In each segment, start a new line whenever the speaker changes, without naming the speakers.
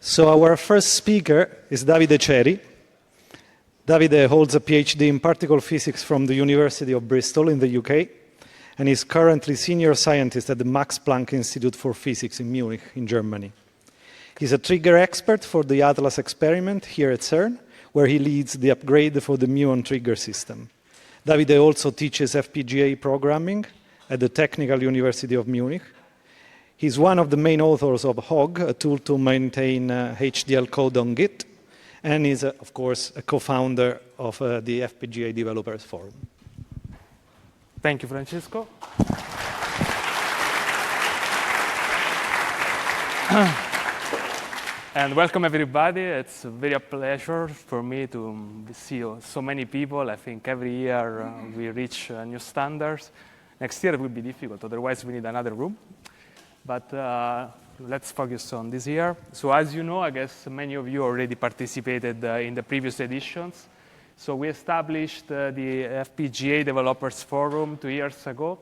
So our first speaker is Davide Cieri. Davide holds a PhD in particle physics from the University of Bristol in the UK, and is currently senior scientist at the Max Planck Institute for Physics in Munich, in Germany. He's a trigger expert for the Atlas experiment here at CERN, where he leads the upgrade for the muon trigger system. Davide also teaches FPGA programming at the Technical University of Munich. He's one of the main authors of HOG, a tool to maintain HDL code on Git, and is, of course, a co-founder of the FPGA Developers Forum.
Thank you, Francesco. And welcome, everybody. It's really a pleasure for me to see so many people. I think every year we reach new standards. Next year it will be difficult, otherwise we need another room. But let's focus on this year. So as you know, I guess many of you already participated in the previous editions. So we established the FPGA Developers Forum 2 years ago.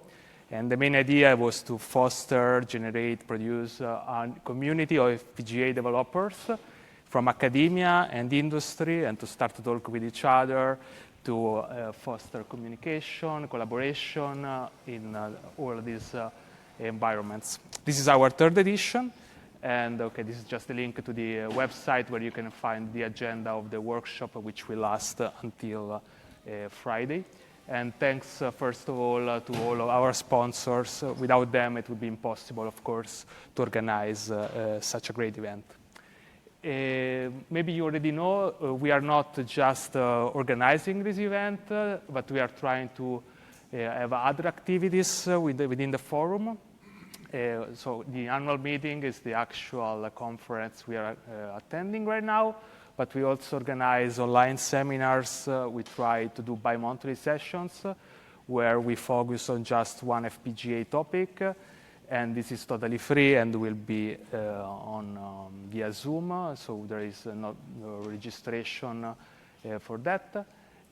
And the main idea was to foster, generate, produce a community of FPGA developers from academia and industry, and to start to talk with each other, to foster communication, collaboration in all these environments. This is our third edition, and this is just a link to the website where you can find the agenda of the workshop, which will last until Friday. And thanks, first of all, to all of our sponsors. Without them, it would be impossible, of course, to organize such a great event. Maybe you already know, we are not just organizing this event, but we are trying to have other activities within the forum. So the annual meeting is the actual conference we are attending right now, but we also organize online seminars. We try to do bi-monthly sessions where we focus on just one FPGA topic, and this is totally free and will be on via Zoom, so there is no registration for that.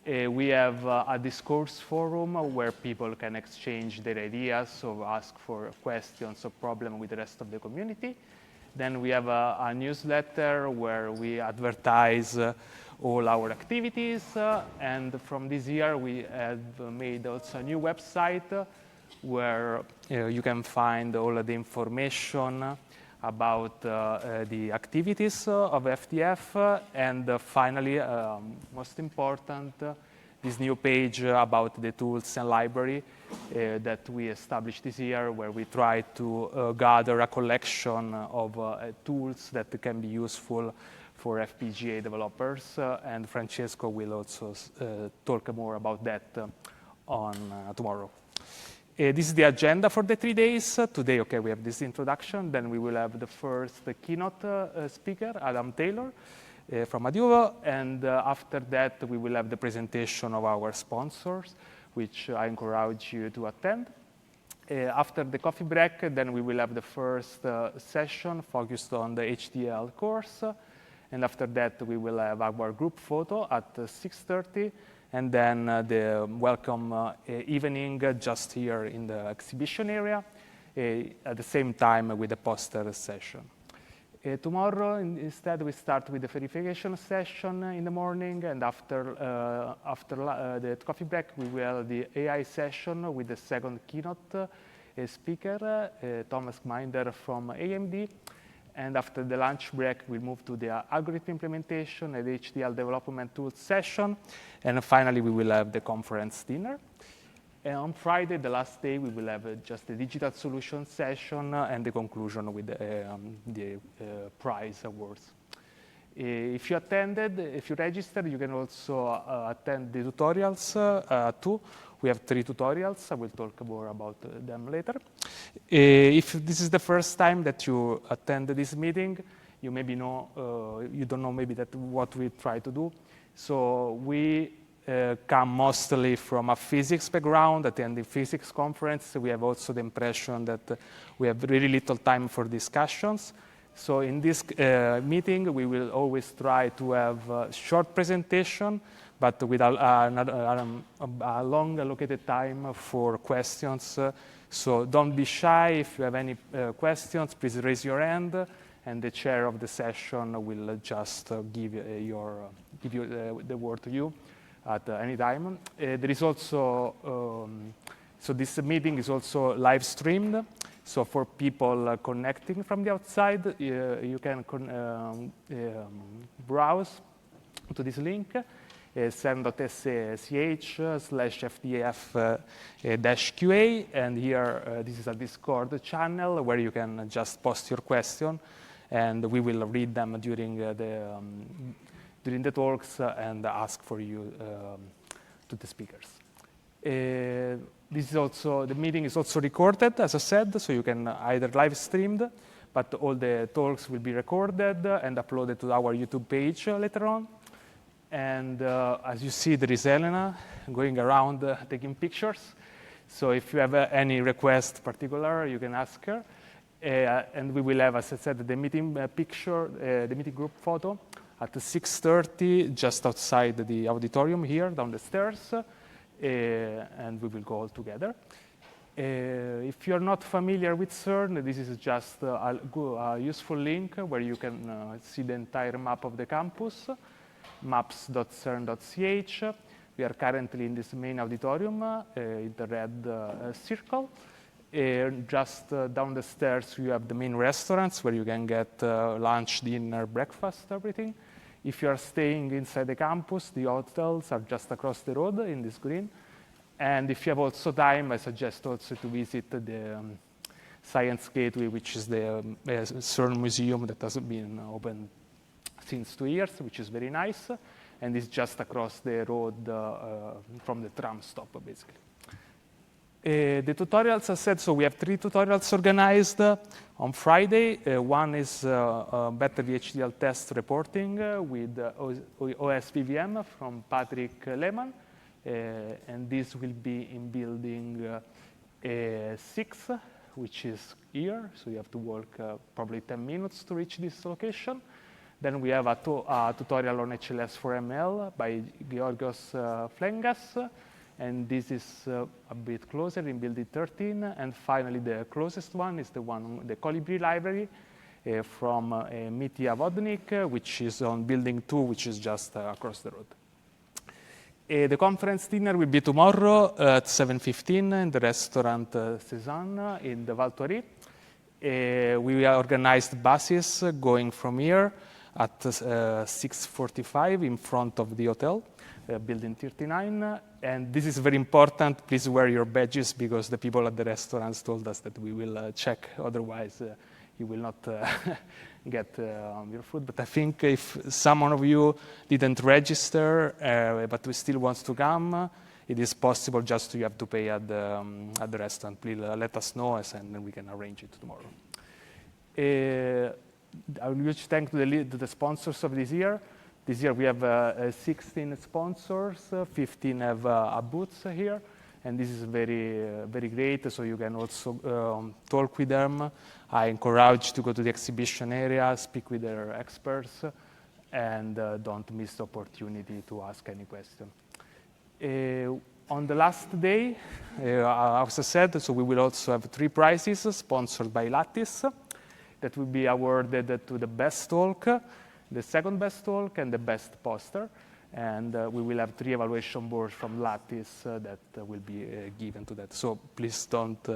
We have a discourse forum where people can exchange their ideas or ask for questions or problems with the rest of the community. Then we have a newsletter where we advertise all our activities. And from this year, we have made also a new website where you can find all of the information about the activities of FDF, and finally, most important, this new page about the tools and library that we established this year, where we try to gather a collection of tools that can be useful for FPGA developers, and Francesco will also talk more about that on tomorrow. This is the agenda for the 3 days. Today, we have this introduction. Then we will have the first keynote speaker, Adam Taylor, from Aduo. And after that, we will have the presentation of our sponsors, which I encourage you to attend. After the coffee break, then we will have the first session focused on the HDL course. And after that, we will have our group photo at 6:30. And then the welcome evening just here in the exhibition area, at the same time with the poster session. Tomorrow, instead, we start with the verification session in the morning, and after the coffee break, we will have the AI session with the second keynote speaker, Thomas Gminder from AMD. And after the lunch break, we move to the algorithm implementation and HDL development tools session. And finally, we will have the conference dinner. And on Friday, the last day, we will have just the digital solution session and the conclusion with the prize awards. If you attended, if you registered, you can also attend the tutorials too. We have 3 tutorials. I will talk more about them later. If this is the first time that you attend this meeting, you maybe know, you don't know maybe that what we try to do. So we come mostly from a physics background. Attending physics conference, we have also the impression that we have really little time for discussions. So in this meeting, we will always try to have a short presentation, but with a long allocated time for questions. So don't be shy. If you have any questions, please raise your hand, and the chair of the session will just give you the word to you at any time. There is also, so this meeting is also live streamed. So for people connecting from the outside, you can browse to this link, cern.sch/FDF-QA, and here this is a Discord channel where you can just post your question, and we will read them during the talks and ask for you to the speakers. This is also, the meeting is also recorded, as I said, so you can either live streamed, but all the talks will be recorded and uploaded to our YouTube page later on. And as you see, there is Elena going around taking pictures. So if you have any request particular, you can ask her. And we will have, as I said, the meeting picture, the meeting group photo at 6:30, just outside the auditorium here, down the stairs. And we will go all together. If you're not familiar with CERN, this is just a useful link where you can see the entire map of the campus, maps.cern.ch. We are currently in this main auditorium, in the red circle. Just down the stairs, you have the main restaurants where you can get lunch, dinner, breakfast, everything. If you are staying inside the campus, the hotels are just across the road in this green. And if you have also time, I suggest also to visit the Science Gateway, which is the CERN museum that has been open since 2 years, which is very nice. And it's just across the road from the tram stop, basically. The tutorials, as I said, so we have 3 tutorials organized on Friday. One is better VHDL test reporting with OSPVM from Patrick Lehmann. And this will be in building 6, which is here. So you have to walk probably 10 minutes to reach this location. Then we have a tutorial on HLS4ML by Georgios Flengas. And this is a bit closer in building 13. And finally, the closest one is the Colibri library from Mitya Vodnik, which is on building 2, which is just across the road. The conference dinner will be tomorrow at 7:15 in the restaurant Cézanne in the Val Thoiry. We organized buses going from here at 6:45 in front of the hotel. Building 39, and this is very important. Please wear your badges because the people at the restaurants told us that we will check, otherwise you will not get your food. But I think if someone of you didn't register but still wants to come, it is possible, just you have to pay at the restaurant. Please let us know and then we can arrange it tomorrow. I will huge thank to the sponsors of this year. This year we have 16 sponsors, 15 have a booth here, and this is very great, so you can also talk with them. I encourage to go to the exhibition area, speak with their experts, and don't miss the opportunity to ask any question. On the last day, as I said, so we will also have 3 prizes sponsored by Lattice that will be awarded to the best talk, the second best talk, and the best poster. And we will have 3 evaluation boards from Lattice that will be given to that. So please don't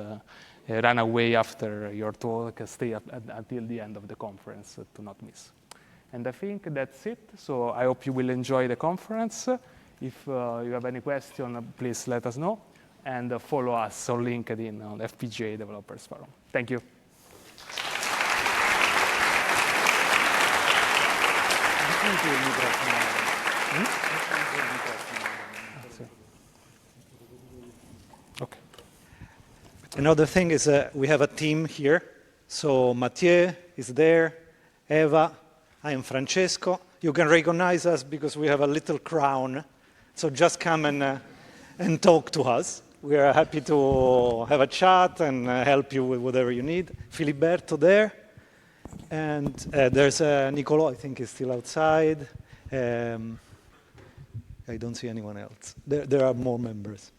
run away after your talk. Stay up until the end of the conference to not miss. And I think that's it. So I hope you will enjoy the conference. If you have any question, please let us know. And follow us on LinkedIn on FPGA Developers Forum. Thank you.
Okay. Another thing is we have a team here. So Mathieu is there, Eva, I am Francesco. You can recognize us because we have a little crown. So just come and talk to us. We are happy to have a chat and help you with whatever you need. Filiberto there. And there's Nicolo, I think is still outside. I don't see anyone else. There are more members.